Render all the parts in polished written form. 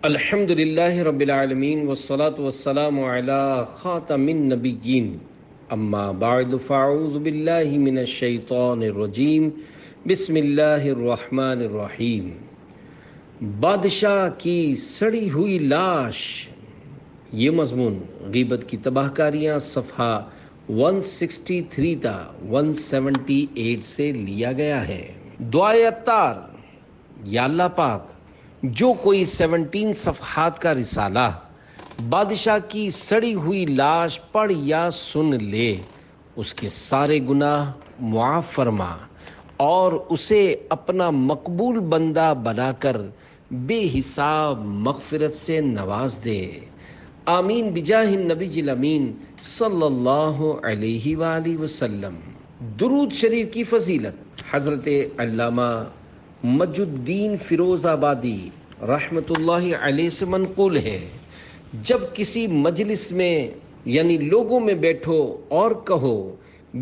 الحمد للہ رب العالمین والصلاة والسلام علی خاتم النبیین اما بعد فاعوذ باللہ من الشیطان الرجیم بسم اللہ الرحمن الرحیم۔ بادشاہ کی سڑی ہوئی لاش، یہ مضمون غیبت کی تباہ کاریاں صفحہ 163 تا 178 سے لیا گیا ہے۔ دعائے عطار: یا اللہ پاک، جو کوئی 17 صفحات کا رسالہ بادشاہ کی سڑی ہوئی لاش پڑھ یا سن لے، اس کے سارے گناہ معاف فرما اور اسے اپنا مقبول بندہ بنا کر بے حساب مغفرت سے نواز دے۔ آمین بجاہ النبی الامین صلی اللہ علیہ وآلہ وسلم۔ درود شریف کی فضیلت حضرت علامہ مجد الدین فیروز آبادی رحمۃ اللہ علیہ سے منقول ہے، جب کسی مجلس میں یعنی لوگوں میں بیٹھو اور کہو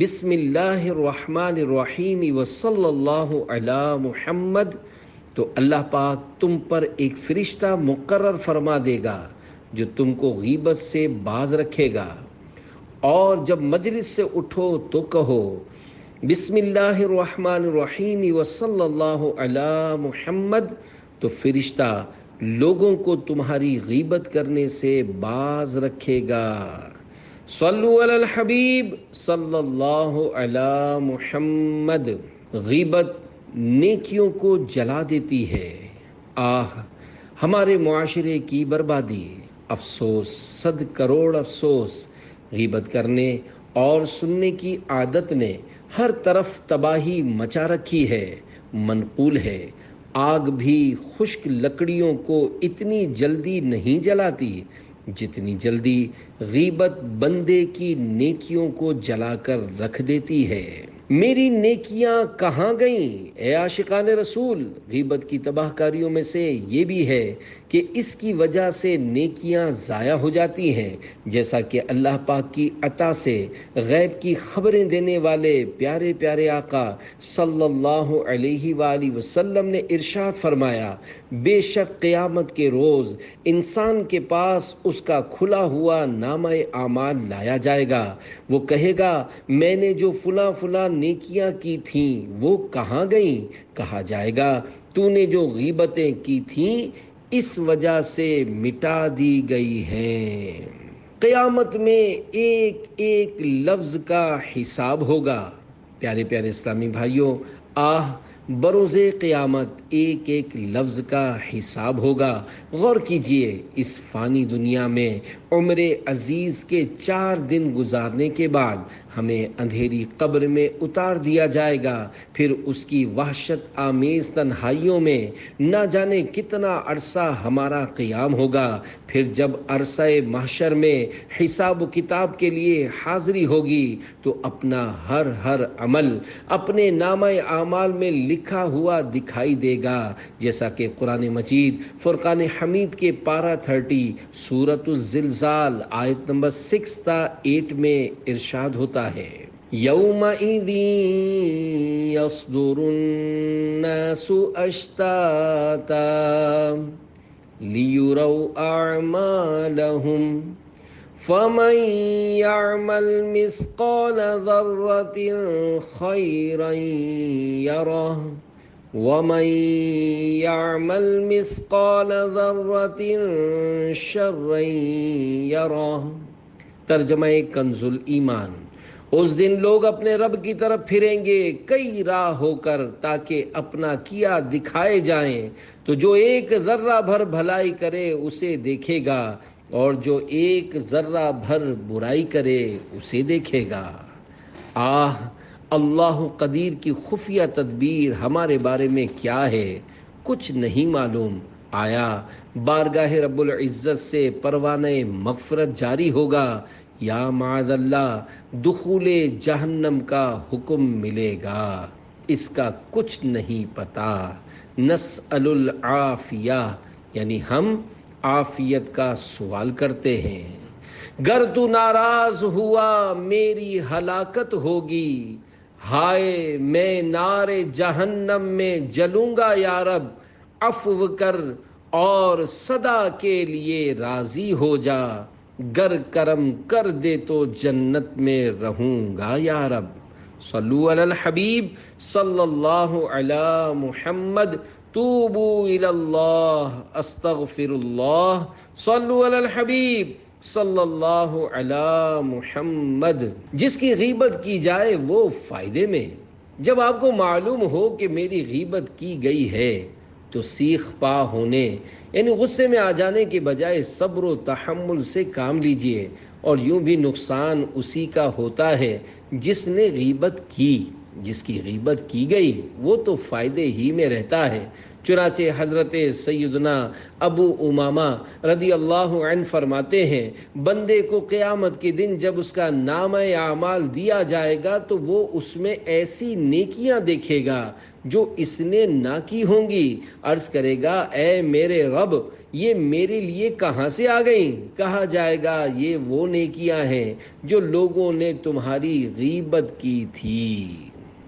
بسم اللہ الرحمن الرحیم وصلی اللہ علی محمد، تو اللہ پاک تم پر ایک فرشتہ مقرر فرما دے گا جو تم کو غیبت سے باز رکھے گا۔ اور جب مجلس سے اٹھو تو کہو بسم اللہ الرحمن الرحیم وصلی اللہ علی محمد، تو فرشتہ لوگوں کو تمہاری غیبت کرنے سے باز رکھے گا۔ صلو علی الحبیب صلی اللہ علی محمد۔ غیبت نیکیوں کو جلا دیتی ہے۔ آہ ہمارے معاشرے کی بربادی! افسوس، 100 کروڑ افسوس! غیبت کرنے اور سننے کی عادت نے ہر طرف تباہی مچا رکھی ہے۔ منقول ہے، آگ بھی خشک لکڑیوں کو اتنی جلدی نہیں جلاتی جتنی جلدی غیبت بندے کی نیکیوں کو جلا کر رکھ دیتی ہے۔ میری نیکیاں کہاں گئیں اے عاشقان رسول؟ غیبت کی تباہ کاریوں میں سے یہ بھی ہے کہ اس کی وجہ سے نیکیاں ضائع ہو جاتی ہیں، جیسا کہ اللہ پاک کی عطا سے غیب کی خبریں دینے والے پیارے پیارے آقا صلی اللہ علیہ وآلہ وسلم نے ارشاد فرمایا، بے شک قیامت کے روز انسان کے پاس اس کا کھلا ہوا نامہ اعمال لایا جائے گا۔ وہ کہے گا، میں نے جو فلاں فلاں نیکیاں کی تھیں وہ کہاں گئیں؟ کہا جائے گا، تو نے جو غیبتیں کی تھیں اس وجہ سے مٹا دی گئی ہیں۔ قیامت میں ایک ایک لفظ کا حساب ہوگا۔ پیارے پیارے اسلامی بھائیوں، آہ بروز قیامت ایک ایک لفظ کا حساب ہوگا۔ غور کیجئے، اس فانی دنیا میں عمر عزیز کے 4 دن گزارنے کے بعد ہمیں اندھیری قبر میں اتار دیا جائے گا، پھر اس کی وحشت آمیز تنہائیوں میں نہ جانے کتنا عرصہ ہمارا قیام ہوگا۔ پھر جب عرصہ محشر میں حساب و کتاب کے لیے حاضری ہوگی تو اپنا ہر عمل اپنے نامہ اعمال میں لکھا ہوا دکھائی دے گا، جیسا کہ قرآن مجید فرقان حمید کے پارہ 30 سورۃ الزلزال آیت نمبر 6 تا 8 میں ارشاد ہوتا ہے، یومئذ یصدر الناس اشتاتا لیروا اعمالهم فمن يعمل مثقال ذرة خيرا يره ومن يعمل مثقال ذرة شرا يره۔ ترجمہ کنز الایمان۔ اس دن لوگ اپنے رب کی طرف پھریں گے کئی راہ ہو کر تاکہ اپنا کیا دکھائے جائیں، تو جو ایک ذرہ بھر بھلائی کرے اسے دیکھے گا اور جو ایک ذرہ بھر برائی کرے اسے دیکھے گا۔ آہ اللہ قدیر کی خفیہ تدبیر ہمارے بارے میں کیا ہے؟ کچھ نہیں معلوم۔ آیا بارگاہ رب العزت سے پروانہ مغفرت جاری ہوگا یا معاذ اللہ دخول جہنم کا حکم ملے گا؟ اس کا کچھ نہیں پتہ۔ نسأل العافیہ، یعنی ہم عافیت کا سوال کرتے ہیں۔ گر تو ناراض ہوا میری ہلاکت ہوگی، ہائے میں نار جہنم میں جلوں گا یا رب، عفو کر اور صدا کے لیے راضی ہو جا، گر کرم کر دے تو جنت میں رہوں گا یا رب۔ صلو علی الحبیب صلی اللہ علی محمد، توبو الی اللہ استغفر اللہ، صلو علی الحبیب صلی اللہ علی محمد۔ جس کی غیبت کی جائے وہ فائدے میں۔ جب آپ کو معلوم ہو کہ میری غیبت کی گئی ہے تو سیخ پا ہونے یعنی غصے میں آ جانے کے بجائے صبر و تحمل سے کام لیجئے، اور یوں بھی نقصان اسی کا ہوتا ہے جس نے غیبت کی۔ جس کی غیبت کی گئی وہ تو فائدے ہی میں رہتا ہے۔ چنانچہ حضرت سیدنا ابو امامہ رضی اللہ عنہ فرماتے ہیں، بندے کو قیامت کے دن جب اس کا نامہ اعمال دیا جائے گا تو وہ اس میں ایسی نیکیاں دیکھے گا جو اس نے نہ کی ہوں گی۔ عرض کرے گا، اے میرے رب، یہ میرے لیے کہاں سے آ گئیں؟ کہا جائے گا، یہ وہ نیکیاں ہیں جو لوگوں نے تمہاری غیبت کی تھی۔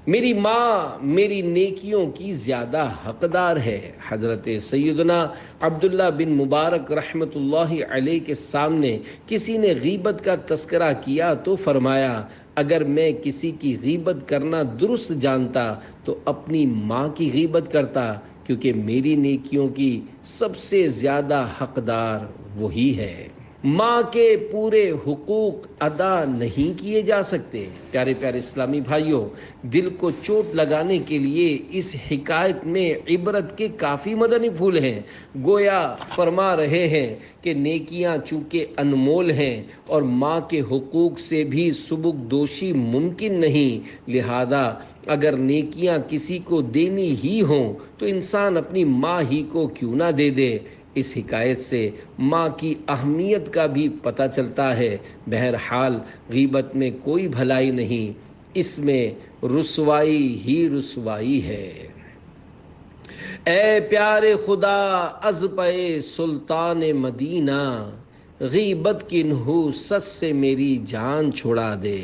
میری ماں میری نیکیوں کی زیادہ حقدار ہے۔ حضرت سیدنا عبداللہ بن مبارک رحمۃ اللہ علیہ کے سامنے کسی نے غیبت کا تذکرہ کیا تو فرمایا، اگر میں کسی کی غیبت کرنا درست جانتا تو اپنی ماں کی غیبت کرتا، کیونکہ میری نیکیوں کی سب سے زیادہ حقدار وہی ہے۔ ماں کے پورے حقوق ادا نہیں کیے جا سکتے۔ پیارے پیارے اسلامی بھائیوں، دل کو چوٹ لگانے کے لیے اس حکایت میں عبرت کے کافی مدنی پھول ہیں۔ گویا فرما رہے ہیں کہ نیکیاں چونکہ انمول ہیں اور ماں کے حقوق سے بھی سبکدوشی ممکن نہیں، لہذا اگر نیکیاں کسی کو دینی ہی ہوں تو انسان اپنی ماں ہی کو کیوں نہ دے دے۔ اس حکایت سے ماں کی اہمیت کا بھی پتہ چلتا ہے۔ بہرحال غیبت میں کوئی بھلائی نہیں، اس میں رسوائی ہی رسوائی ہے۔ اے پیارے خدا از پے سلطان مدینہ، غیبت کی نحوست سے میری جان چھڑا دے،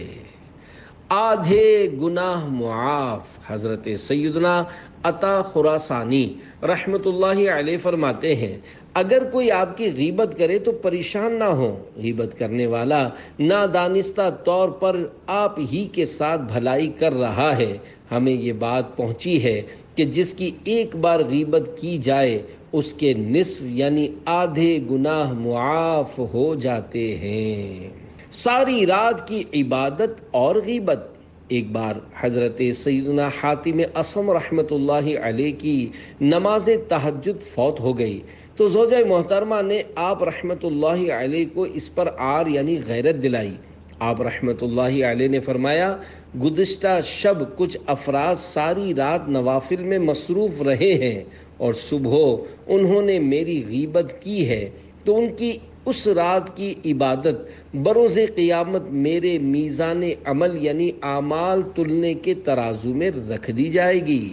آدھے گناہ معاف۔ حضرت سیدنا عطا خراسانی رحمۃ اللہ علیہ فرماتے ہیں، اگر کوئی آپ کی غیبت کرے تو پریشان نہ ہو، غیبت کرنے والا نادانستہ طور پر آپ ہی کے ساتھ بھلائی کر رہا ہے۔ ہمیں یہ بات پہنچی ہے کہ جس کی ایک بار غیبت کی جائے اس کے نصف یعنی آدھے گناہ معاف ہو جاتے ہیں۔ ساری رات کی عبادت اور غیبت۔ ایک بار حضرت سیدنا حاتم اصم رحمۃ اللہ علیہ کی نماز تہجد فوت ہو گئی تو زوجہ محترمہ نے آپ رحمۃ اللہ علیہ کو اس پر عار یعنی غیرت دلائی۔ آپ رحمۃ اللہ علیہ نے فرمایا، گزشتہ شب کچھ افراد ساری رات نوافل میں مصروف رہے ہیں اور صبح انہوں نے میری غیبت کی ہے، تو ان کی اس رات کی عبادت بروز قیامت میرے میزان عمل یعنی اعمال تلنے کے ترازو میں رکھ دی جائے گی۔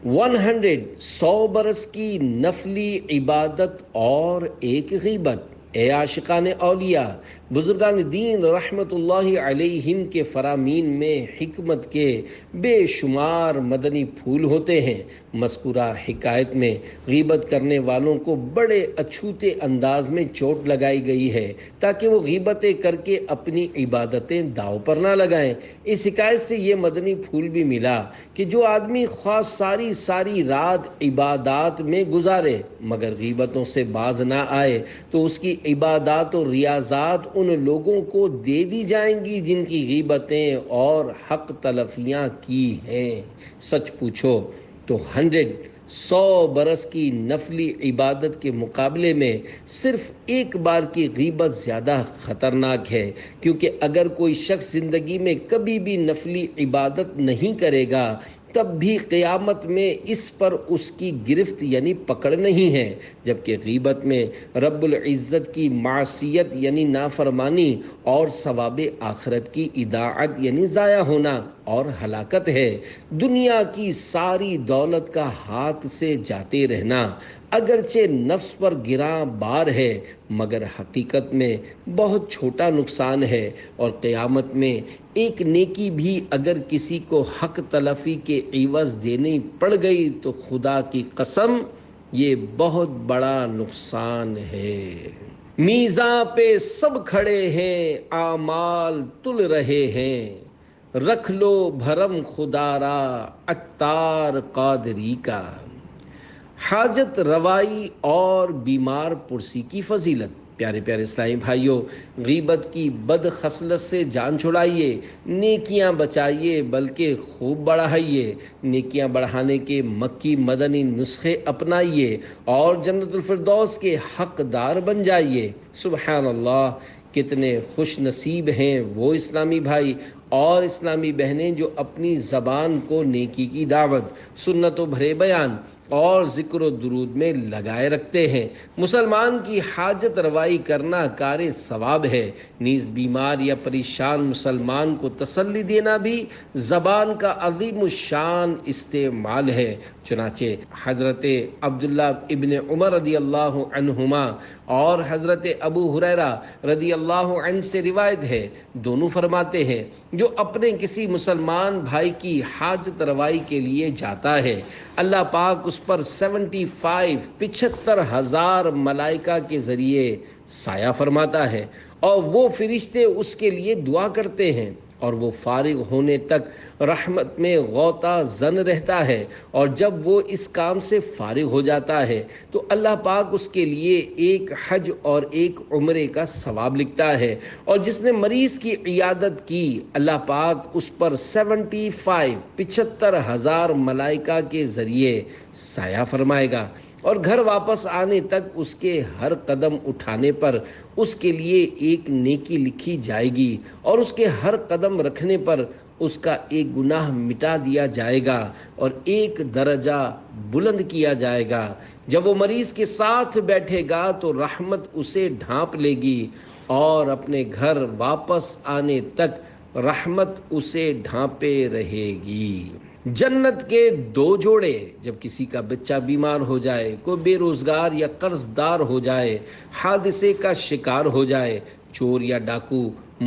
100 برس کی نفلی عبادت اور ایک غیبت۔ اے عاشقان اولیاء، بزرگان دین رحمت اللہ علیہم کے فرامین میں حکمت کے بے شمار مدنی پھول ہوتے ہیں۔ مذکورہ حکایت میں غیبت کرنے والوں کو بڑے اچھوتے انداز میں چوٹ لگائی گئی ہے تاکہ وہ غیبتیں کر کے اپنی عبادتیں داؤ پر نہ لگائیں۔ اس حکایت سے یہ مدنی پھول بھی ملا کہ جو آدمی خواہ ساری رات عبادات میں گزارے مگر غیبتوں سے باز نہ آئے تو اس کی عبادات و ریاضات ان لوگوں کو دے دی جائیں گی جن کی غیبتیں اور حق تلفیاں کی ہیں۔ سچ پوچھو تو 100 برس کی نفلی عبادت کے مقابلے میں صرف ایک بار کی غیبت زیادہ خطرناک ہے، کیونکہ اگر کوئی شخص زندگی میں کبھی بھی نفلی عبادت نہیں کرے گا تب بھی قیامت میں اس پر اس کی گرفت یعنی پکڑ نہیں ہے، جبکہ غیبت میں رب العزت کی معصیت یعنی نافرمانی اور ثواب آخرت کی اضاعت یعنی ضائع ہونا اور ہلاکت ہے۔ دنیا کی ساری دولت کا ہاتھ سے جاتے رہنا اگرچہ نفس پر گراں بار ہے مگر حقیقت میں بہت چھوٹا نقصان ہے، اور قیامت میں ایک نیکی بھی اگر کسی کو حق تلفی کے عوض دینی پڑ گئی تو خدا کی قسم یہ بہت بڑا نقصان ہے۔ میزاں پہ سب کھڑے ہیں، اعمال تل رہے ہیں، رکھ لو بھرم خدا را عطار قادری کا۔ حاجت روائی اور بیمار پرسی کی فضیلت۔ پیارے پیارے اسلامی بھائیوں، غیبت کی بد خصلت سے جان چھڑائیے، نیکیاں بچائیے بلکہ خوب بڑھائیے، نیکیاں بڑھانے کے مکی مدنی نسخے اپنائیے اور جنت الفردوس کے حقدار بن جائیے۔ سبحان اللہ، کتنے خوش نصیب ہیں وہ اسلامی بھائی اور اسلامی بہنیں جو اپنی زبان کو نیکی کی دعوت، سنت و بھرے بیان اور ذکر و درود میں لگائے رکھتے ہیں۔ مسلمان کی حاجت روائی کرنا کار ثواب ہے، نیز بیمار یا پریشان مسلمان کو تسلی دینا بھی زبان کا عظیم الشان استعمال ہے۔ چنانچہ حضرت عبداللہ ابن عمر رضی اللہ عنہما اور حضرت ابو ہریرہ رضی اللہ عنہ سے روایت ہے، دونوں فرماتے ہیں، جو اپنے کسی مسلمان بھائی کی حاجت روائی کے لیے جاتا ہے، اللہ پاک اس پر 75,000 ملائکہ کے ذریعے سایہ فرماتا ہے، اور وہ فرشتے اس کے لیے دعا کرتے ہیں، اور وہ فارغ ہونے تک رحمت میں غوطہ زن رہتا ہے، اور جب وہ اس کام سے فارغ ہو جاتا ہے تو اللہ پاک اس کے لیے ایک حج اور ایک عمرے کا ثواب لکھتا ہے، اور جس نے مریض کی عیادت کی اللہ پاک اس پر 75,000 ملائکہ کے ذریعے سایہ فرمائے گا، اور گھر واپس آنے تک اس کے ہر قدم اٹھانے پر اس کے لیے ایک نیکی لکھی جائے گی، اور اس کے ہر قدم رکھنے پر اس کا ایک گناہ مٹا دیا جائے گا اور ایک درجہ بلند کیا جائے گا۔ جب وہ مریض کے ساتھ بیٹھے گا تو رحمت اسے ڈھانپ لے گی، اور اپنے گھر واپس آنے تک رحمت اسے ڈھانپے رہے گی۔ جنت کے 2 جوڑے، جب کسی کا بچہ بیمار ہو جائے، کوئی بے روزگار یا قرض دار ہو جائے، حادثے کا شکار ہو جائے، چور یا ڈاکو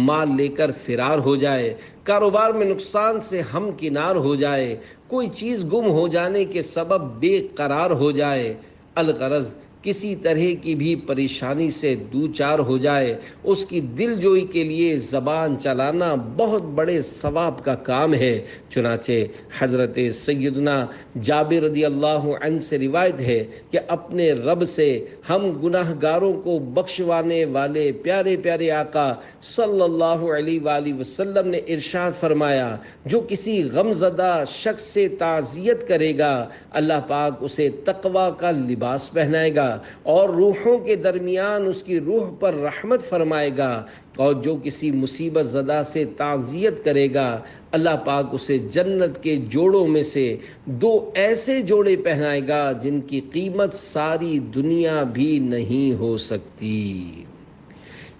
مال لے کر فرار ہو جائے، کاروبار میں نقصان سے ہمکنار ہو جائے، کوئی چیز گم ہو جانے کے سبب بے قرار ہو جائے، الغرض کسی طرح کی بھی پریشانی سے دوچار ہو جائے، اس کی دل جوئی کے لیے زبان چلانا بہت بڑے ثواب کا کام ہے۔ چنانچہ حضرت سیدنا جابر رضی اللہ عنہ سے روایت ہے کہ اپنے رب سے ہم گناہ گاروں کو بخشوانے والے پیارے پیارے آقا صلی اللہ علیہ وآلہ وسلم نے ارشاد فرمایا، جو کسی غمزدہ شخص سے تعزیت کرے گا اللہ پاک اسے تقوی کا لباس پہنائے گا اور روحوں کے درمیان اس کی روح پر رحمت فرمائے گا، اور جو کسی مصیبت زدہ سے تعزیت کرے گا اللہ پاک اسے جنت کے جوڑوں میں سے 2 ایسے جوڑے پہنائے گا جن کی قیمت ساری دنیا بھی نہیں ہو سکتی۔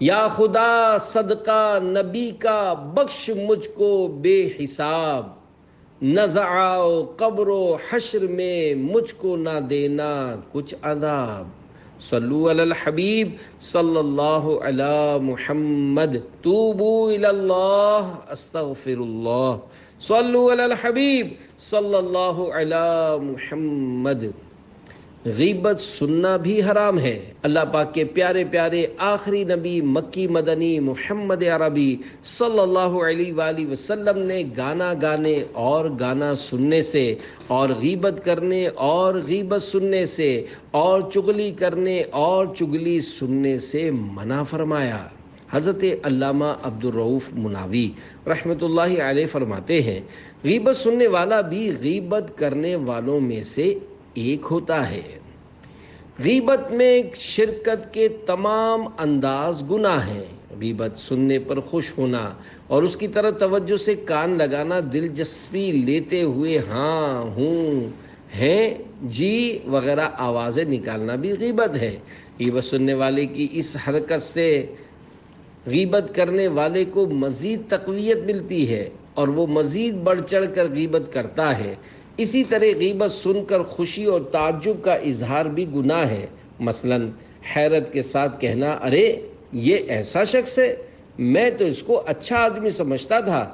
یا خدا صدقہ نبی کا بخش مجھ کو بے حساب، نزع و قبر و حشر میں مجھ کو نہ دینا کچھ عذاب۔ صلو علی الحبیب صلی اللہ علی محمد، توبو الی اللہ استغفر اللہ، صلو علی الحبیب صلی اللہ علی محمد۔ غیبت سننا بھی حرام ہے۔ اللہ پاک کے پیارے پیارے آخری نبی مکی مدنی محمد عربی صلی اللہ علیہ وآلہ وسلم نے گانا گانے اور گانا سننے سے، اور غیبت کرنے اور غیبت سننے سے، اور چغلی کرنے اور چغلی سننے سے منع فرمایا۔ حضرت علامہ عبدالرؤف مناوی رحمۃ اللہ علیہ فرماتے ہیں، غیبت سننے والا بھی غیبت کرنے والوں میں سے ایک ہوتا ہے۔ غیبت میں شرکت کے تمام انداز گناہ ہیں۔ غیبت سننے پر خوش ہونا اور اس کی طرف توجہ سے کان لگانا، دلچسپی لیتے ہوئے ہاں ہوں ہیں جی وغیرہ آوازیں نکالنا بھی غیبت ہے۔ غیبت سننے والے کی اس حرکت سے غیبت کرنے والے کو مزید تقویت ملتی ہے اور وہ مزید بڑھ چڑھ کر غیبت کرتا ہے۔ اسی طرح غیبت سن کر خوشی اور تعجب کا اظہار بھی گناہ ہے۔ مثلا حیرت کے ساتھ کہنا، ارے یہ ایسا شخص ہے، میں تو اس کو اچھا آدمی سمجھتا تھا۔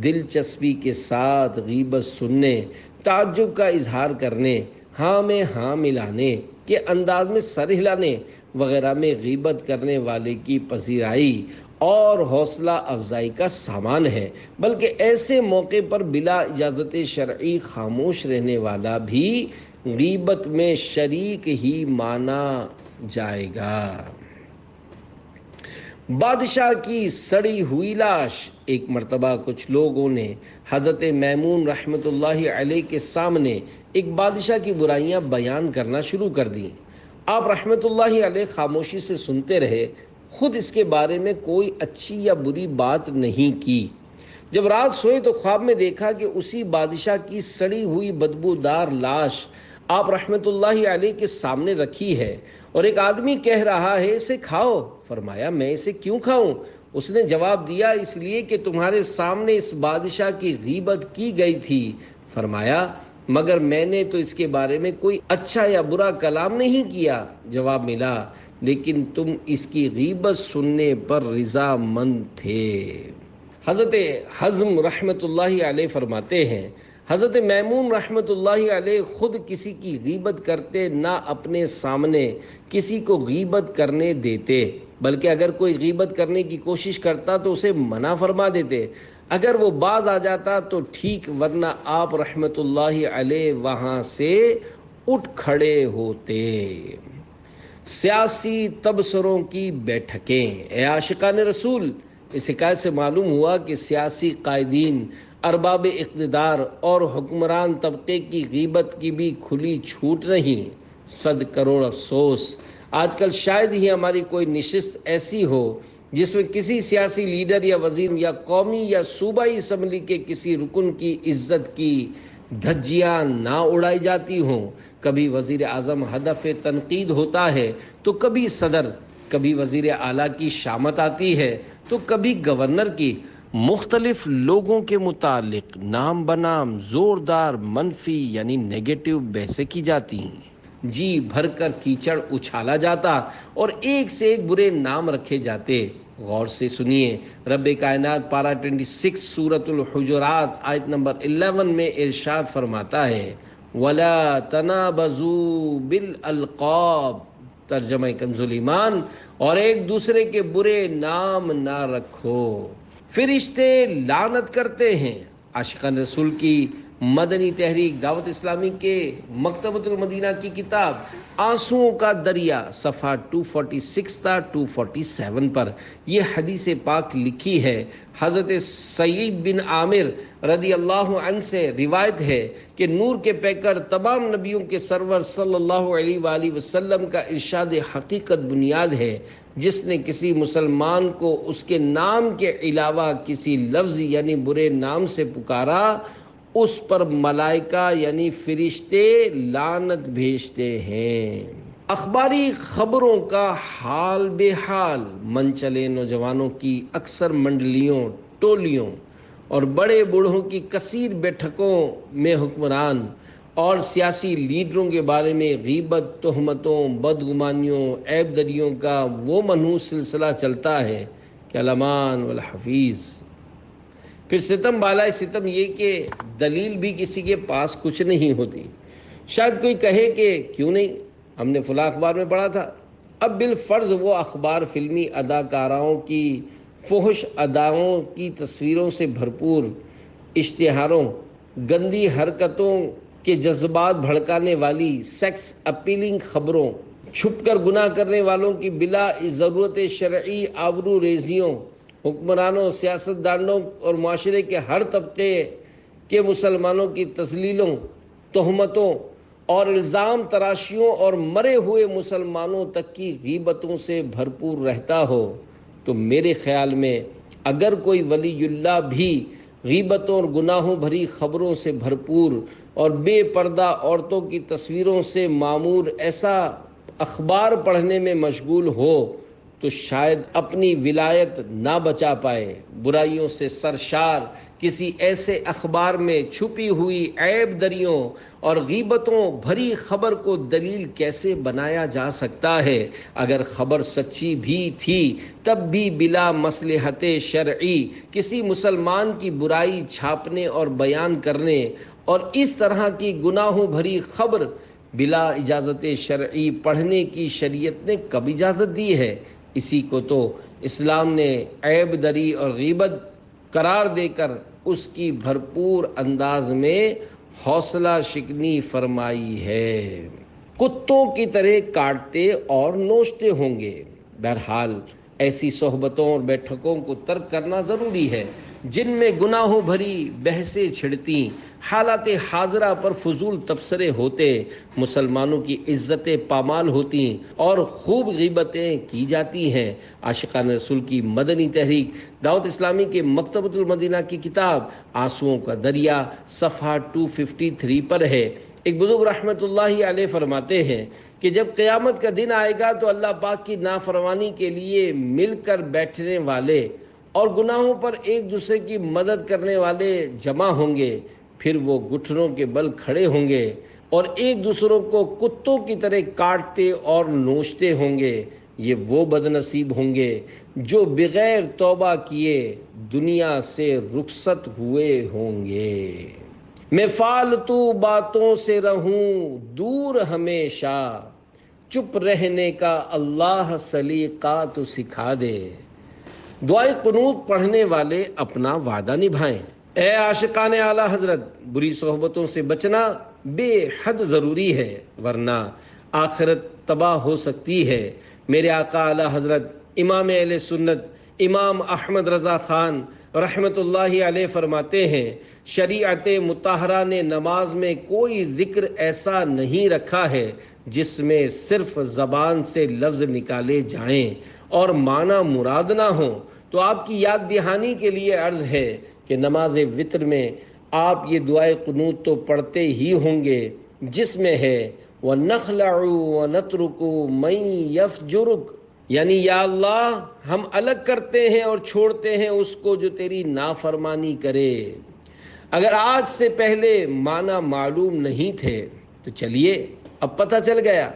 دلچسپی کے ساتھ غیبت سننے، تعجب کا اظہار کرنے، ہاں میں ہاں ملانے کے انداز میں سر ہلانے وغیرہ میں غیبت کرنے والے کی پذیرائی اور حوصلہ افزائی کا سامان ہے، بلکہ ایسے موقع پر بلا اجازت شرعی خاموش رہنے والا بھی غیبت میں شریک ہی مانا جائے گا۔ بادشاہ کی سڑی ہوئی لاش۔ ایک مرتبہ کچھ لوگوں نے حضرت میمون رحمۃ اللہ علیہ کے سامنے ایک بادشاہ کی برائیاں بیان کرنا شروع کر دیں۔ آپ رحمۃ اللہ علیہ خاموشی سے سنتے رہے، خود اس کے بارے میں کوئی اچھی یا بری بات نہیں کی۔ جب رات سوئے تو خواب میں دیکھا کہ اسی بادشاہ کی سڑی ہوئی بدبودار لاش آپ رحمۃ اللہ علیہ کے سامنے رکھی ہے اور ایک آدمی کہہ رہا ہے اسے کھاؤ۔ فرمایا میں اسے کیوں کھاؤں؟ اس نے جواب دیا اس لیے کہ تمہارے سامنے اس بادشاہ کی غیبت کی گئی تھی۔ فرمایا مگر میں نے تو اس کے بارے میں کوئی اچھا یا برا کلام نہیں کیا۔ جواب ملا لیکن تم اس کی غیبت سننے پر رضا مند تھے۔ حضرت حزم رحمۃ اللہ علیہ فرماتے ہیں حضرت میمون رحمۃ اللہ علیہ خود کسی کی غیبت کرتے نہ اپنے سامنے کسی کو غیبت کرنے دیتے، بلکہ اگر کوئی غیبت کرنے کی کوشش کرتا تو اسے منع فرما دیتے۔ اگر وہ باز آ جاتا تو ٹھیک، ورنہ آپ رحمۃ اللہ علیہ وہاں سے اٹھ کھڑے ہوتے۔ سیاسی تبصروں کی بیٹھکیں۔ اے عاشقان رسول، اس حکایت سے معلوم ہوا کہ سیاسی قائدین، ارباب اقتدار اور حکمران طبقے کی غیبت کی بھی کھلی چھوٹ نہیں۔ 100 کروڑ افسوس، آج کل شاید ہی ہماری کوئی نشست ایسی ہو جس میں کسی سیاسی لیڈر یا وزیر یا قومی یا صوبائی اسمبلی کے کسی رکن کی عزت کی دھجیاں نہ اڑائی جاتی ہوں۔ کبھی وزیر اعظم ہدف تنقید ہوتا ہے تو کبھی صدر، کبھی وزیر اعلیٰ کی شامت آتی ہے تو کبھی گورنر کی۔ مختلف لوگوں کے متعلق نام بنام زوردار منفی یعنی نیگیٹو بحثیں کی جاتی ہیں، جی بھر کر کیچڑ اچھالا جاتا اور ایک سے ایک برے نام رکھے جاتے۔ غور سے سنیے، رب کائنات پارہ 26 سورۃ الحجرات آیت نمبر 11 میں ارشاد فرماتا ہے وَلَا تَنَابَزُوا بِالْأَلْقَابِ، ترجمہ کنز ایمان، اور ایک دوسرے کے برے نام نہ رکھو۔ فرشتے لعنت کرتے ہیں۔ عاشقان رسول کی مدنی تحریک دعوت اسلامی کے مکتبۃ المدینہ کی کتاب آنسوؤں کا دریا صفحہ 246 تا 247 پر یہ حدیث پاک لکھی ہے۔ حضرت سعید بن عامر رضی اللہ عنہ سے روایت ہے کہ نور کے پیکر تمام نبیوں کے سرور صلی اللہ علیہ وآلہ وسلم کا ارشاد حقیقت بنیاد ہے، جس نے کسی مسلمان کو اس کے نام کے علاوہ کسی لفظ یعنی برے نام سے پکارا، اس پر ملائکہ یعنی فرشتے لعنت بھیجتے ہیں۔ اخباری خبروں کا حال بے حال، من چلے نوجوانوں کی اکثر منڈلیوں، ٹولیوں اور بڑے بوڑھوں کی کثیر بیٹھکوں میں حکمران اور سیاسی لیڈروں کے بارے میں غیبت، تہمتوں، بدگمانیوں، عیب دریوں کا وہ منحوس سلسلہ چلتا ہے کہ الامان والحفیظ۔ پھر ستم بالائے ستم یہ کہ دلیل بھی کسی کے پاس کچھ نہیں ہوتی۔ شاید کوئی کہے کہ کیوں نہیں، ہم نے فلاں اخبار میں پڑھا تھا۔ اب بالفرض وہ اخبار فلمی اداکاراؤں کی فحش اداؤں کی تصویروں سے بھرپور اشتہاروں، گندی حرکتوں کے جذبات بھڑکانے والی سیکس اپیلنگ خبروں، چھپ کر گناہ کرنے والوں کی بلا ضرورت شرعی آبرو ریزیوں، حکمرانوں، سیاستدانوں اور معاشرے کے ہر طبقے کے مسلمانوں کی تذلیلوں، تہمتوں اور الزام تراشیوں اور مرے ہوئے مسلمانوں تک کی غیبتوں سے بھرپور رہتا ہو، تو میرے خیال میں اگر کوئی ولی اللہ بھی غیبتوں اور گناہوں بھری خبروں سے بھرپور اور بے پردہ عورتوں کی تصویروں سے معمور ایسا اخبار پڑھنے میں مشغول ہو تو شاید اپنی ولایت نہ بچا پائے۔ برائیوں سے سرشار کسی ایسے اخبار میں چھپی ہوئی عیب دریوں اور غیبتوں بھری خبر کو دلیل کیسے بنایا جا سکتا ہے؟ اگر خبر سچی بھی تھی تب بھی بلا مصلحت شرعی کسی مسلمان کی برائی چھاپنے اور بیان کرنے اور اس طرح کی گناہوں بھری خبر بلا اجازت شرعی پڑھنے کی شریعت نے کب اجازت دی ہے؟ اسی کو تو اسلام نے عیب دری اور غیبت قرار دے کر اس کی بھرپور انداز میں حوصلہ شکنی فرمائی ہے۔ کتوں کی طرح کاٹتے اور نوچتے ہوں گے۔ بہرحال ایسی صحبتوں اور بیٹھکوں کو ترک کرنا ضروری ہے جن میں گناہوں بھری بحثیں چھڑتی، حالات حاضرہ پر فضول تبصرے ہوتے، مسلمانوں کی عزتیں پامال ہوتی اور خوب غیبتیں کی جاتی ہیں۔ عاشقان رسول کی مدنی تحریک دعوت اسلامی کے مکتبۃ المدینہ کی کتاب آنسوؤں کا دریا صفحہ 253 پر ہے۔ ایک بزرگ رحمت اللہ علیہ فرماتے ہیں کہ جب قیامت کا دن آئے گا تو اللہ پاک کی نافرمانی کے لیے مل کر بیٹھنے والے اور گناہوں پر ایک دوسرے کی مدد کرنے والے جمع ہوں گے، پھر وہ گھٹنوں کے بل کھڑے ہوں گے اور ایک دوسروں کو کتوں کی طرح کاٹتے اور نوچتے ہوں گے۔ یہ وہ بد نصیب ہوں گے جو بغیر توبہ کیے دنیا سے رخصت ہوئے ہوں گے۔ میں فالتو باتوں سے رہوں دور ہمیشہ، چپ رہنے کا اللہ سلیقہ تو سکھا دے۔ دعائے قنوت پڑھنے والے اپنا وعدہ نبھائیں۔ اے عاشقان اعلیٰ حضرت، بری صحبتوں سے بچنا بے حد ضروری ہے، ورنہ آخرت تباہ ہو سکتی ہے۔ میرے آقا اعلیٰ حضرت امام اہل سنت امام احمد رضا خان رحمت اللہ علیہ فرماتے ہیں، شریعت مطہرہ نے نماز میں کوئی ذکر ایسا نہیں رکھا ہے جس میں صرف زبان سے لفظ نکالے جائیں اور معنی مراد نہ ہوں۔ تو آپ کی یاد دہانی کے لیے عرض ہے کہ نماز وتر میں آپ یہ دعائے قنوت تو پڑھتے ہی ہوں گے جس میں ہے وَنَخْلَعُ وَنَتْرُكُ مَن يَفْجُرُكَ، یعنی یا اللہ ہم الگ کرتے ہیں اور چھوڑتے ہیں اس کو جو تیری نافرمانی کرے۔ اگر آج سے پہلے معنی معلوم نہیں تھے تو چلیے اب پتہ چل گیا،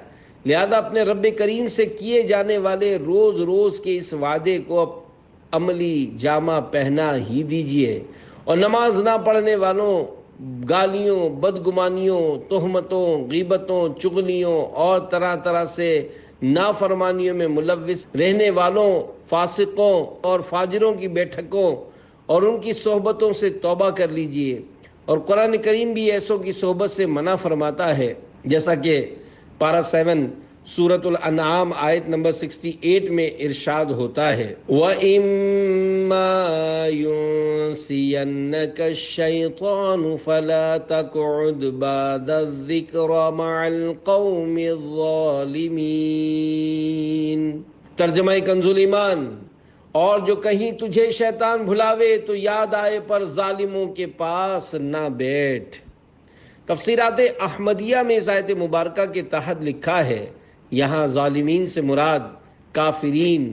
لہذا اپنے رب کریم سے کیے جانے والے روز روز کے اس وعدے کو اب عملی جامہ پہنا ہی دیجیے، اور نماز نہ پڑھنے والوں، گالیوں، بدگمانیوں، تہمتوں، غیبتوں، چغلیوں اور طرح طرح سے نافرمانیوں میں ملوث رہنے والوں، فاسقوں اور فاجروں کی بیٹھکوں اور ان کی صحبتوں سے توبہ کر لیجئے۔ اور قرآن کریم بھی ایسوں کی صحبت سے منع فرماتا ہے، جیسا کہ پارہ 7 سورۃ الانعام آیت نمبر 68 میں ارشاد ہوتا ہے وَإِمَّا يُنْسِيَنَّكَ الشَّيْطَانُ فَلَا تَقْعُدْ بَعْدَ الذِّكْرَى مَعَ الْقَوْمِ الظَّالِمِينَ۔ ترجمہ کنز ایمان، اور جو کہیں تجھے شیطان بھلاوے تو یاد آئے پر ظالموں کے پاس نہ بیٹھ۔ تفسیرات احمدیہ میں اس آیت مبارکہ کے تحت لکھا ہے، یہاں ظالمین سے مراد کافرین،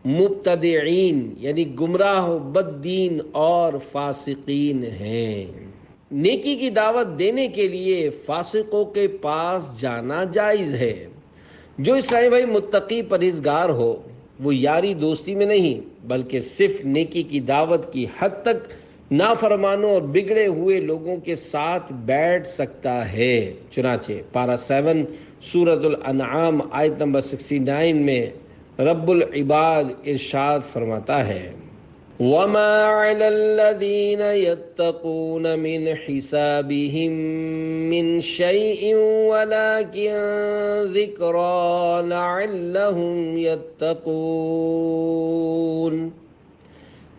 مبتدعین یعنی گمراہ و بد دین اور فاسقین ہیں۔ نیکی کی دعوت دینے کے لیے فاسقوں کے پاس جانا جائز ہے۔ جو اسلامی بھائی متقی پرہیزگار ہو وہ یاری دوستی میں نہیں بلکہ صرف نیکی کی دعوت کی حد تک نافرمانوں اور بگڑے ہوئے لوگوں کے ساتھ بیٹھ سکتا ہے۔ چنانچہ پارہ 7 سورۃ الانعام آیت نمبر 69 میں رب العباد ارشاد فرماتا ہے وَمَا عَلَى الَّذِينَ يَتَّقُونَ مِنْ حِسَابِهِمْ مِنْ شَيْءٍ وَلَكِنْ ذِكْرَى لَعَلَّهُمْ يَتَّقُونَ۔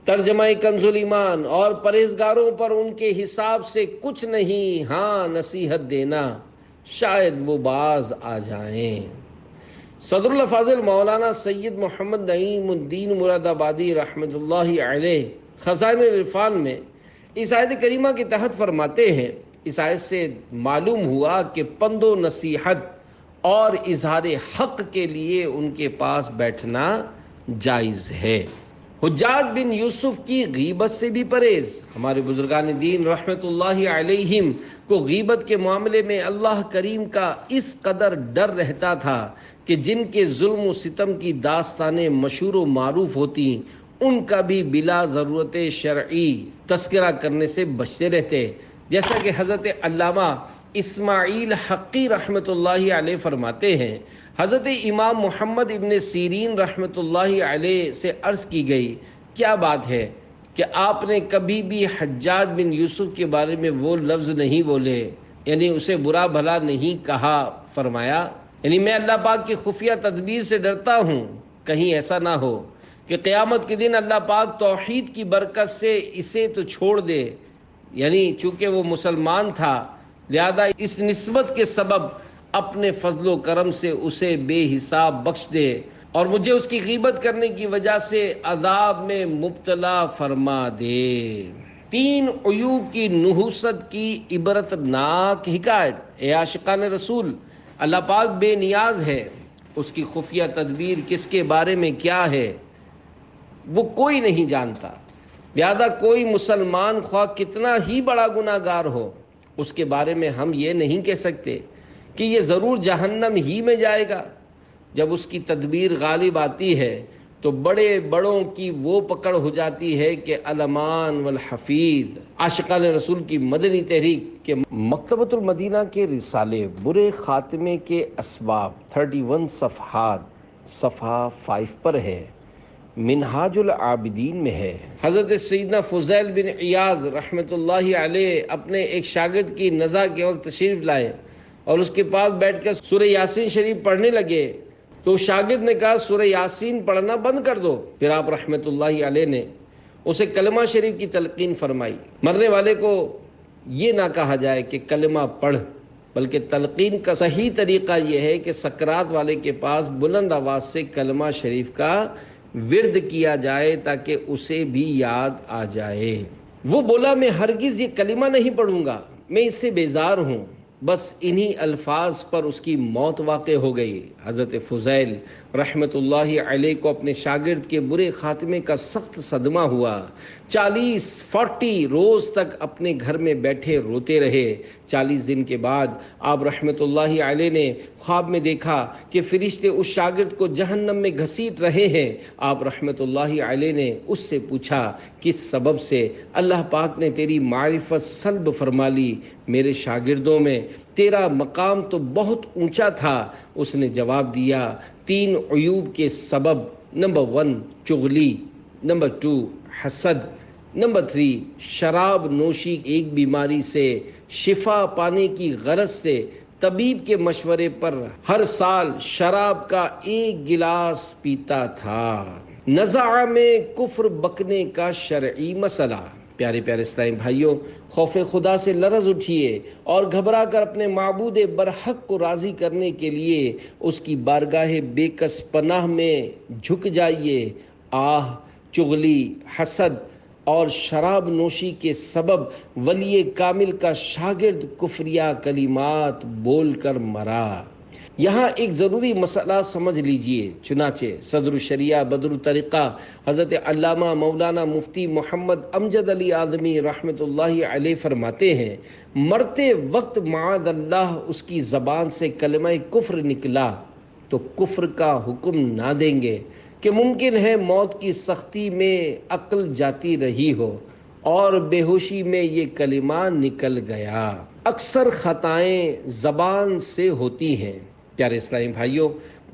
ترجمہ کنز ایمان، اور پرہیزگاروں پر ان کے حساب سے کچھ نہیں، ہاں نصیحت دینا، شاید وہ باز آ جائیں۔ صدر الافاضل مولانا سید محمد نعیم الدین مراد آبادی رحمۃ اللہ علیہ خزائن العرفان میں اس آیت کریمہ کے تحت فرماتے ہیں، اس آیت سے معلوم ہوا کہ پند و نصیحت اور اظہار حق کے لیے ان کے پاس بیٹھنا جائز ہے۔ حجاج بن یوسف کی غیبت سے بھی پرہیز۔ ہمارے بزرگان دین رحمت اللہ علیہم کو غیبت کے معاملے میں اللہ کریم کا اس قدر ڈر رہتا تھا کہ جن کے ظلم و ستم کی داستانیں مشہور و معروف ہوتی ان کا بھی بلا ضرورت شرعی تذکرہ کرنے سے بچتے رہتے، جیسا کہ حضرت علامہ اسماعیل حقی رحمۃ اللہ علیہ فرماتے ہیں، حضرت امام محمد ابن سیرین رحمۃ اللہ علیہ سے عرض کی گئی، کیا بات ہے کہ آپ نے کبھی بھی حجاج بن یوسف کے بارے میں وہ لفظ نہیں بولے، یعنی اسے برا بھلا نہیں کہا؟ فرمایا، یعنی میں اللہ پاک کی خفیہ تدبیر سے ڈرتا ہوں، کہیں ایسا نہ ہو کہ قیامت کے دن اللہ پاک توحید کی برکت سے اسے تو چھوڑ دے، یعنی چونکہ وہ مسلمان تھا لہذا اس نسبت کے سبب اپنے فضل و کرم سے اسے بے حساب بخش دے، اور مجھے اس کی غیبت کرنے کی وجہ سے عذاب میں مبتلا فرما دے۔ 3 عیوب کی نحوست کی عبرت ناک حکایت۔ اے عاشقان رسول، اللہ پاک بے نیاز ہے، اس کی خفیہ تدبیر کس کے بارے میں کیا ہے وہ کوئی نہیں جانتا، لہذا کوئی مسلمان خواہ کتنا ہی بڑا گناہ گار ہو، اس کے بارے میں ہم یہ نہیں کہہ سکتے کہ یہ ضرور جہنم ہی میں جائے گا۔ جب اس کی تدبیر غالب آتی ہے تو بڑے بڑوں کی وہ پکڑ ہو جاتی ہے کہ علمان والحفیظ۔ عاشقان رسول کی مدنی تحریک کے مکتبۃ المدینہ کے رسالے برے خاتمے کے اسباب 31 صفحات صفحہ 5 پر ہے، منہاج العابدین میں ہے۔ حضرت سیدنا فضیل بن عیاض رحمۃ اللہ علیہ اپنے ایک شاگرد کی نزع کے وقت تشریف لائے اور اس کے پاس بیٹھ کر سورہ یاسین شریف پڑھنے لگے تو شاگرد نے کہا سورہ یاسین پڑھنا بند کر دو۔ پھر آپ رحمۃ اللہ علیہ نے اسے کلمہ شریف کی تلقین فرمائی۔ مرنے والے کو یہ نہ کہا جائے کہ کلمہ پڑھ، بلکہ تلقین کا صحیح طریقہ یہ ہے کہ سکرات والے کے پاس بلند آواز سے کلمہ شریف کا ورد کیا جائے تاکہ اسے بھی یاد آ جائے۔ وہ بولا میں ہرگز یہ کلمہ نہیں پڑھوں گا، میں اس سے بیزار ہوں۔ بس انہی الفاظ پر اس کی موت واقع ہو گئی۔ حضرت فضیل رحمۃ اللہ علیہ کو اپنے شاگرد کے برے خاتمے کا سخت صدمہ ہوا۔ 40 روز تک اپنے گھر میں بیٹھے روتے رہے۔ 40 دن کے بعد آپ رحمۃ اللہ علیہ نے خواب میں دیکھا کہ فرشتے اس شاگرد کو جہنم میں گھسیٹ رہے ہیں۔ آپ رحمۃ اللہ علیہ نے اس سے پوچھا کس سبب سے؟ اللہ پاک نے تیری معرفت سلب فرما لی، میرے شاگردوں میں تیرا مقام تو بہت اونچا تھا۔ اس نے جواب دیا 3 عیوب کے سبب: نمبر 1 چغلی، نمبر 2 حسد، نمبر 3 شراب نوشی۔ ایک بیماری سے شفا پانے کی غرض سے طبیب کے مشورے پر ہر سال شراب کا 1 گلاس پیتا تھا۔ نزع میں کفر بکنے کا شرعی مسئلہ۔ پیارے پیارے اسلامی بھائیوں، خوف خدا سے لرز اٹھیے اور گھبرا کر اپنے معبود برحق کو راضی کرنے کے لیے اس کی بارگاہ بے کس پناہ میں جھک جائیے۔ چغلی، حسد اور شراب نوشی کے سبب ولی کامل کا شاگرد کفریہ کلمات بول کر مرا۔ یہاں ایک ضروری مسئلہ سمجھ لیجئے۔ چنانچہ صدر الشریعہ بدر الطریقہ حضرت علامہ مولانا مفتی محمد امجد علی اعظمی رحمۃ اللہ علیہ فرماتے ہیں، مرتے وقت معاذ اللہ اس کی زبان سے کلمہ کفر نکلا تو کفر کا حکم نہ دیں گے کہ ممکن ہے موت کی سختی میں عقل جاتی رہی ہو اور بے ہوشی میں یہ کلمہ نکل گیا۔ اکثر خطائیں زبان سے ہوتی ہیں۔ پیارے اسلامی بھائیوں،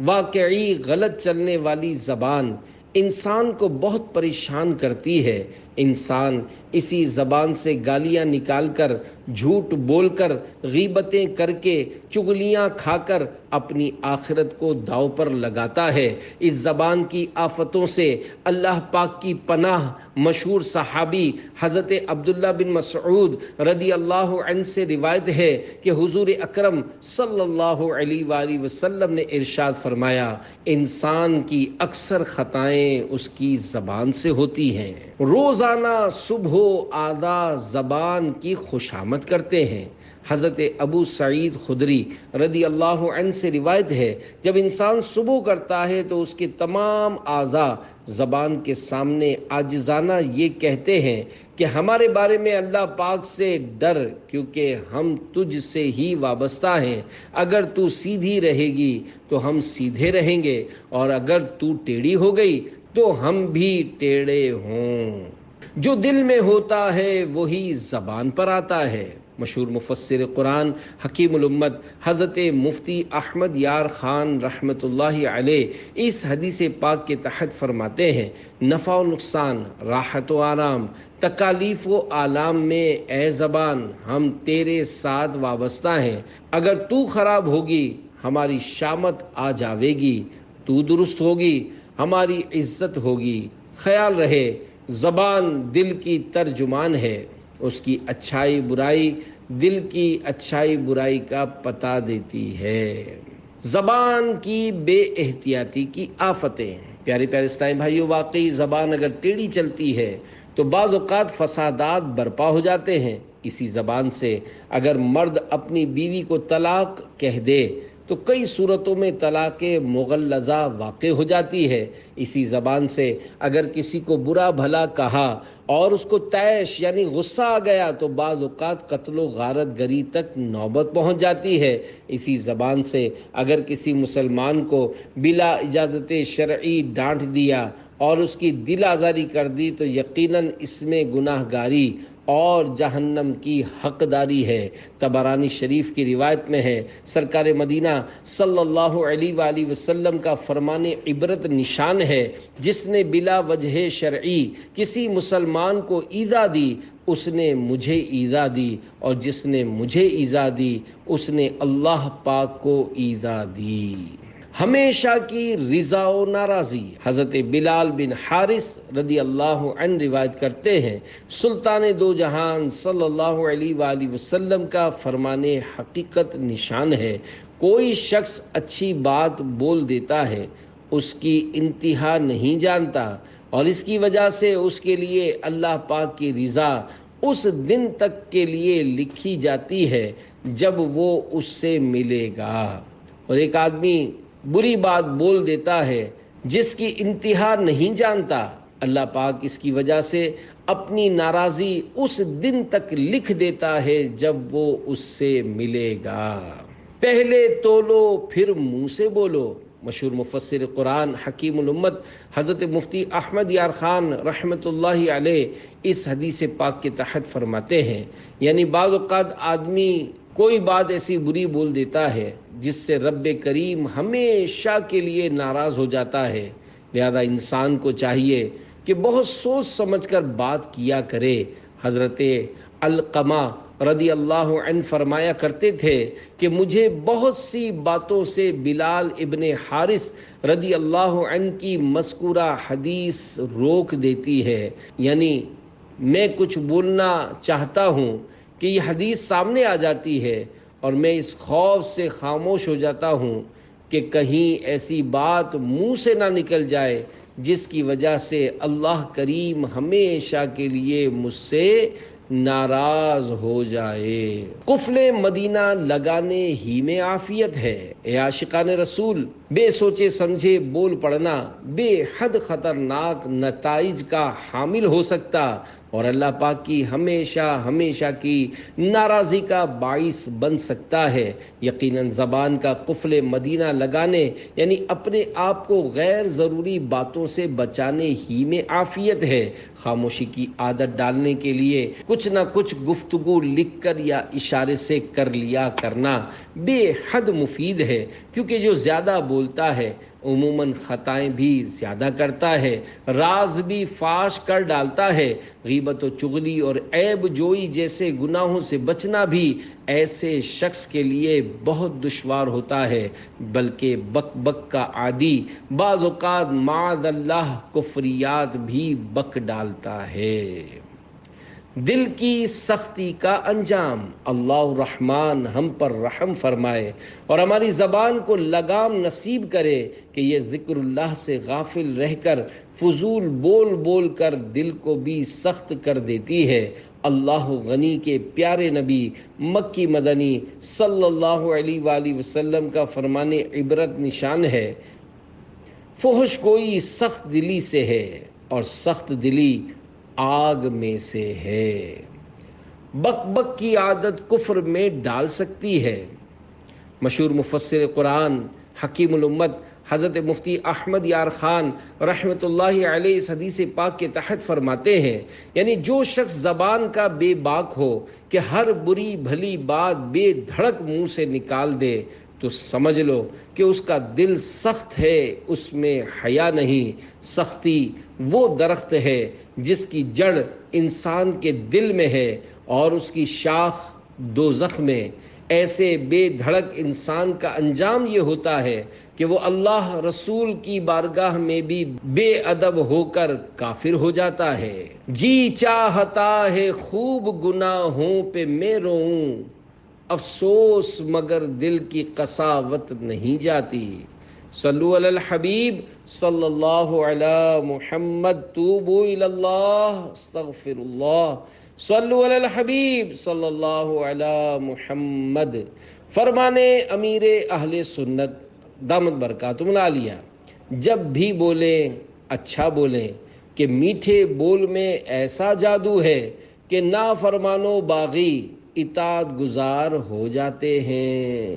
واقعی غلط چلنے والی زبان انسان کو بہت پریشان کرتی ہے۔ انسان اسی زبان سے گالیاں نکال کر، جھوٹ بول کر، غیبتیں کر کے، چغلیاں کھا کر اپنی آخرت کو داؤ پر لگاتا ہے۔ اس زبان کی آفتوں سے اللہ پاک کی پناہ۔ مشہور صحابی حضرت عبداللہ بن مسعود رضی اللہ عنہ سے روایت ہے کہ حضور اکرم صلی اللہ علیہ وآلہ وسلم نے ارشاد فرمایا، انسان کی اکثر خطائیں اس کی زبان سے ہوتی ہیں۔ روزانہ صبح و آدھا زبان کی خوشامد کرتے ہیں۔ حضرت ابو سعید خدری رضی اللہ عنہ سے روایت ہے، جب انسان صبح کرتا ہے تو اس کے تمام اعضاء زبان کے سامنے عاجزانہ یہ کہتے ہیں کہ ہمارے بارے میں اللہ پاک سے ڈر، کیونکہ ہم تجھ سے ہی وابستہ ہیں۔ اگر تو سیدھی رہے گی تو ہم سیدھے رہیں گے، اور اگر تو ٹیڑھی ہو گئی تو ہم بھی ٹیڑھے ہوں۔ جو دل میں ہوتا ہے وہی زبان پر آتا ہے۔ مشہور مفسر قرآن حکیم الامت حضرت مفتی احمد یار خان رحمۃ اللہ علیہ اس حدیث پاک کے تحت فرماتے ہیں، نفع و نقصان، راحت و آرام، تکالیف و آلام میں اے زبان ہم تیرے ساتھ وابستہ ہیں، اگر تو خراب ہوگی ہماری شامت آ جاوے گی، تو درست ہوگی ہماری عزت ہوگی۔ خیال رہے زبان دل کی ترجمان ہے، اس کی اچھائی برائی دل کی اچھائی برائی کا پتہ دیتی ہے۔ زبان کی بے احتیاطی کی آفتیں، پیارے پیارے اسلامی بھائیو، واقعی زبان اگر ٹیڑھی چلتی ہے تو بعض اوقات فسادات برپا ہو جاتے ہیں۔ اسی زبان سے اگر مرد اپنی بیوی کو طلاق کہہ دے تو کئی صورتوں میں طلاق مغلظہ واقع ہو جاتی ہے۔ اسی زبان سے اگر کسی کو برا بھلا کہا اور اس کو طیش یعنی غصہ آ گیا تو بعض اوقات قتل و غارت گری تک نوبت پہنچ جاتی ہے۔ اسی زبان سے اگر کسی مسلمان کو بلا اجازت شرعی ڈانٹ دیا اور اس کی دل آزاری کر دی تو یقیناً اس میں گناہ گاری اور جہنم کی حقداری ہے۔ طبرانی شریف کی روایت میں ہے، سرکار مدینہ صلی اللہ علیہ وآلہ وسلم کا فرمان عبرت نشان ہے، جس نے بلا وجہ شرعی کسی مسلمان کو ایذا دی اس نے مجھے ایذا دی، اور جس نے مجھے ایذا دی اس نے اللہ پاک کو ایذا دی۔ ہمیشہ کی رضا و ناراضی، حضرت بلال بن حارث رضی اللہ عنہ روایت کرتے ہیں، سلطان دو جہان صلی اللہ علیہ وآلہ وسلم کا فرمان حقیقت نشان ہے، کوئی شخص اچھی بات بول دیتا ہے، اس کی انتہا نہیں جانتا، اور اس کی وجہ سے اس کے لیے اللہ پاک کی رضا اس دن تک کے لیے لکھی جاتی ہے جب وہ اس سے ملے گا۔ اور ایک آدمی بری بات بول دیتا ہے جس کی انتہا نہیں جانتا، اللہ پاک اس کی وجہ سے اپنی ناراضی اس دن تک لکھ دیتا ہے جب وہ اس سے ملے گا۔ پہلے تولو پھر منہ سے بولو، مشہور مفسر قرآن حکیم الامت حضرت مفتی احمد یار خان رحمۃ اللہ علیہ اس حدیث پاک کے تحت فرماتے ہیں، یعنی بعض اوقات آدمی کوئی بات ایسی بری بول دیتا ہے جس سے رب کریم ہمیشہ کے لیے ناراض ہو جاتا ہے، لہذا انسان کو چاہیے کہ بہت سوچ سمجھ کر بات کیا کرے۔ حضرت علقمہ رضی اللہ عنہ فرمایا کرتے تھے کہ مجھے بہت سی باتوں سے بلال ابن حارث رضی اللہ عنہ کی مذکورہ حدیث روک دیتی ہے، یعنی میں کچھ بولنا چاہتا ہوں کہ یہ حدیث سامنے آ جاتی ہے اور میں اس خوف سے خاموش ہو جاتا ہوں کہ کہیں ایسی بات منہ سے نہ نکل جائے جس کی وجہ سے اللہ کریم ہمیشہ کے لیے مجھ سے ناراض ہو جائے۔ قفل مدینہ لگانے ہی میں عافیت ہے، اے عاشقان رسول، بے سوچے سمجھے بول پڑنا بے حد خطرناک نتائج کا حامل ہو سکتا اور اللہ پاک کی ہمیشہ کی ناراضی کا باعث بن سکتا ہے۔ یقیناً زبان کا قفل مدینہ لگانے یعنی اپنے آپ کو غیر ضروری باتوں سے بچانے ہی میں عافیت ہے۔ خاموشی کی عادت ڈالنے کے لیے کچھ نہ کچھ گفتگو لکھ کر یا اشارے سے کر لیا کرنا بے حد مفید ہے، کیونکہ جو زیادہ بولتا ہے عموماً خطائیں بھی زیادہ کرتا ہے، راز بھی فاش کر ڈالتا ہے۔ غیبت و چغلی اور عیب جوئی جیسے گناہوں سے بچنا بھی ایسے شخص کے لیے بہت دشوار ہوتا ہے، بلکہ بک بک کا عادی بعض اوقات معاذ اللہ کفریات بھی بک ڈالتا ہے۔ دل کی سختی کا انجام، اللہ الرحمن ہم پر رحم فرمائے اور ہماری زبان کو لگام نصیب کرے کہ یہ ذکر اللہ سے غافل رہ کر فضول بول بول کر دل کو بھی سخت کر دیتی ہے۔ اللہ غنی کے پیارے نبی مکی مدنی صلی اللہ علیہ وآلہ وسلم کا فرمان عبرت نشان ہے، فحش گوئی سخت دلی سے ہے اور سخت دلی آگ میں سے ہے۔ بک بک کی عادت کفر میں ڈال سکتی ہے۔ مشہور مفسر قرآن حکیم الامت حضرت مفتی احمد یار خان رحمۃ اللہ علیہ اس حدیث پاک کے تحت فرماتے ہیں، یعنی جو شخص زبان کا بے باک ہو کہ ہر بری بھلی بات بے دھڑک منہ سے نکال دے، تو سمجھ لو کہ اس کا دل سخت ہے، اس میں حیا نہیں۔ سختی وہ درخت ہے جس کی جڑ انسان کے دل میں ہے اور اس کی شاخ دوزخ میں۔ ایسے بے دھڑک انسان کا انجام یہ ہوتا ہے کہ وہ اللہ رسول کی بارگاہ میں بھی بے ادب ہو کر کافر ہو جاتا ہے۔ جی چاہتا ہے خوب گناہوں پہ میں روؤں، افسوس مگر دل کی قساوت نہیں جاتی۔ صلو علی الحبیب صلی اللہ علی محمد، توبوا الی اللہ، استغفر اللہ، صلو علی الحبیب صلی اللہ علی محمد۔ فرمانے امیر اہل سنت دامت برکاتہم العالیہ، جب بھی بولیں اچھا بولیں کہ میٹھے بول میں ایسا جادو ہے کہ نافرمان و باغی اطاعت گزار ہو جاتے ہیں۔